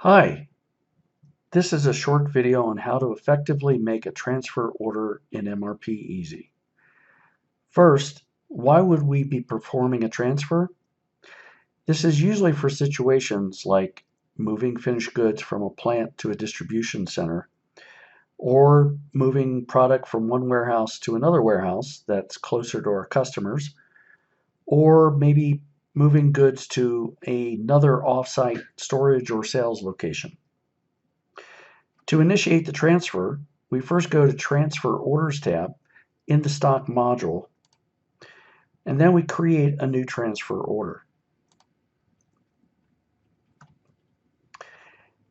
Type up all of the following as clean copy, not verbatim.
Hi, this is a short video on how to effectively make a transfer order in MRPeasy. First, why would we be performing a transfer? This is usually for situations like moving finished goods from a plant to a distribution center, or moving product from one warehouse to another warehouse that's closer to our customers, or maybe moving goods to another off-site storage or sales location. To initiate the transfer, we first go to Transfer Orders tab in the Stock module, and then we create a new transfer order.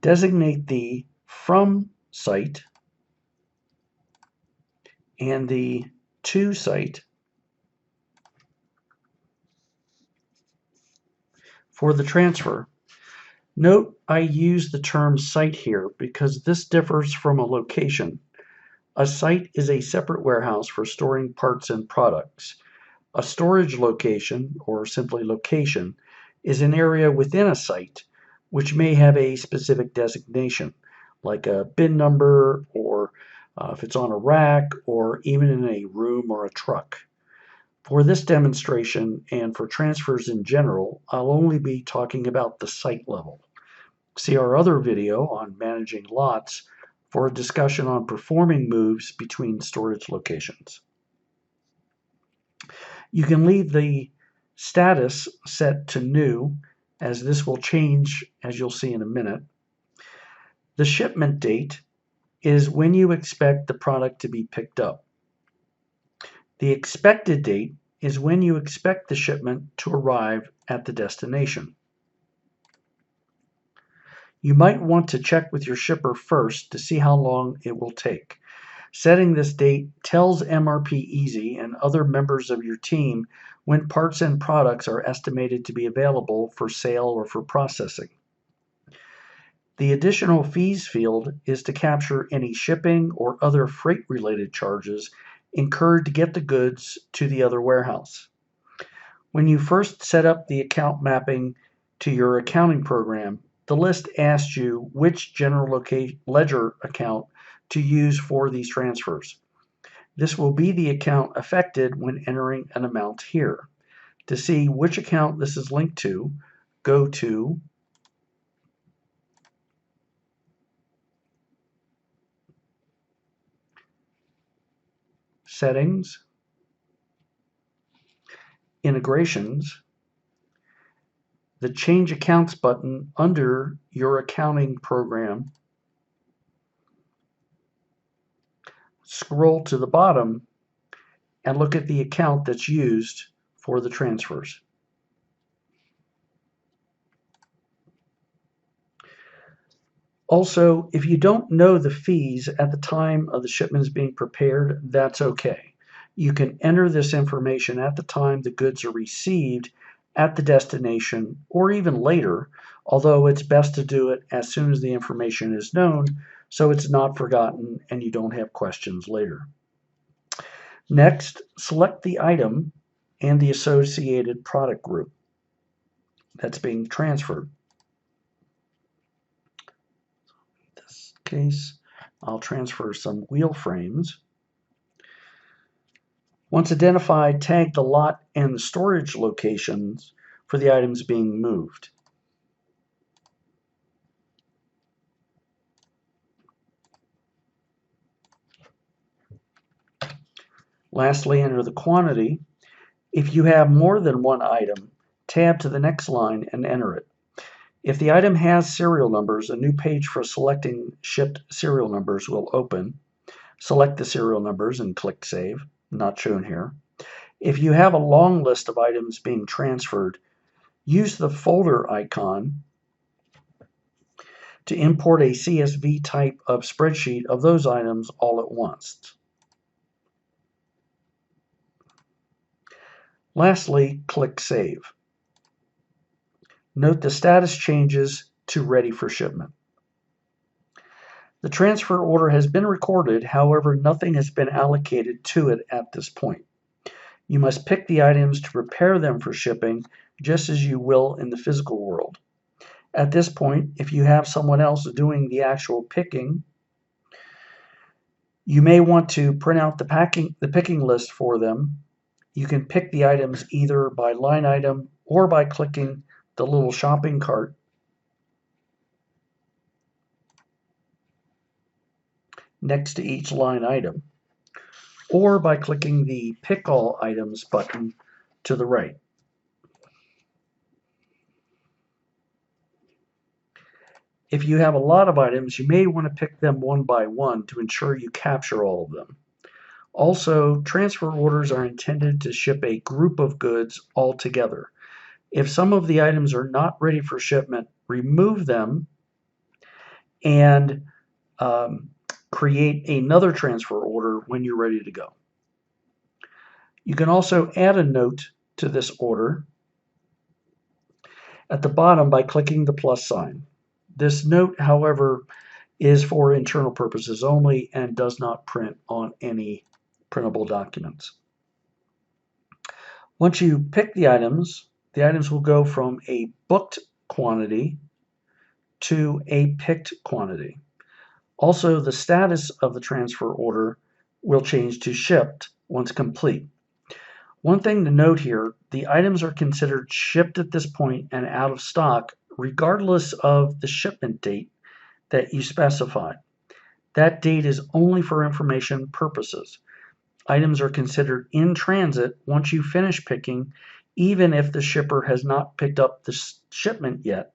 Designate the From site and the To site for the transfer. Note I use the term site here because this differs from a location. A site is a separate warehouse for storing parts and products. A storage location, or simply location, is an area within a site which may have a specific designation, like a bin number, or if it's on a rack, or even in a room or a truck. For this demonstration, and for transfers in general, I'll only be talking about the site level. See our other video on managing lots for a discussion on performing moves between storage locations. You can leave the status set to new, as this will change as you'll see in a minute. The shipment date is when you expect the product to be picked up. The expected date is when you expect the shipment to arrive at the destination. You might want to check with your shipper first to see how long it will take. Setting this date tells MRPeasy and other members of your team when parts and products are estimated to be available for sale or for processing. The additional fees field is to capture any shipping or other freight-related charges incurred to get the goods to the other warehouse. When you first set up the account mapping to your accounting program, the list asks you which general ledger account to use for these transfers. This will be the account affected when entering an amount here. To see which account this is linked to, go to Settings, Integrations, the Change Accounts button under your accounting program. Scroll to the bottom and look at the account that's used for the transfers. Also, if you don't know the fees at the time of the shipments being prepared, that's okay. You can enter this information at the time the goods are received at the destination or even later, although it's best to do it as soon as the information is known so it's not forgotten and you don't have questions later. Next, select the item and the associated product group that's being transferred. In this case, I'll transfer some wheel frames. Once identified, tag the lot and the storage locations for the items being moved. Lastly, enter the quantity. If you have more than one item, tab to the next line and enter it. If the item has serial numbers, a new page for selecting shipped serial numbers will open. Select the serial numbers and click Save, not shown here. If you have a long list of items being transferred, use the folder icon to import a CSV type of spreadsheet of those items all at once. Lastly, click Save. Note the status changes to Ready for Shipment. The transfer order has been recorded, however, nothing has been allocated to it at this point. You must pick the items to prepare them for shipping, just as you will in the physical world. At this point, if you have someone else doing the actual picking, you may want to print out the picking list for them. You can pick the items either by line item or by clicking the little shopping cart next to each line item, or by clicking the Pick All Items button to the right. If you have a lot of items, you may want to pick them one by one to ensure you capture all of them. Also, transfer orders are intended to ship a group of goods all together. If some of the items are not ready for shipment, remove them and create another transfer order when you're ready to go. You can also add a note to this order at the bottom by clicking the plus sign. This note, however, is for internal purposes only and does not print on any printable documents. Once you pick the items will go from a booked quantity to a picked quantity. Also, the status of the transfer order will change to shipped once complete. One thing to note here, the items are considered shipped at this point and out of stock regardless of the shipment date that you specify. That date is only for information purposes. Items are considered in transit once you finish picking, even if the shipper has not picked up the shipment yet,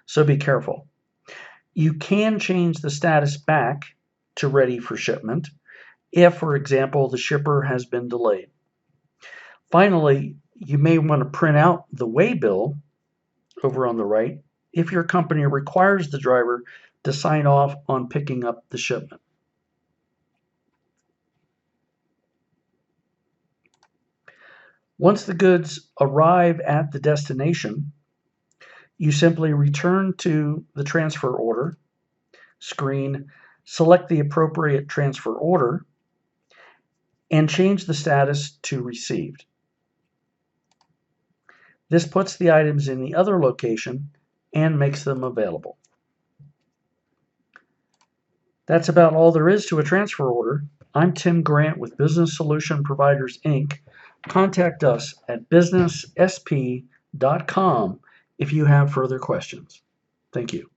so be careful. You can change the status back to ready for shipment if, for example, the shipper has been delayed. Finally, you may want to print out the weigh bill over on the right if your company requires the driver to sign off on picking up the shipment. Once the goods arrive at the destination, you simply return to the transfer order screen, select the appropriate transfer order, and change the status to received. This puts the items in the other location and makes them available. That's about all there is to a transfer order. I'm Tim Grant with Business Solution Providers, Inc. Contact us at businesssp.com if you have further questions. Thank you.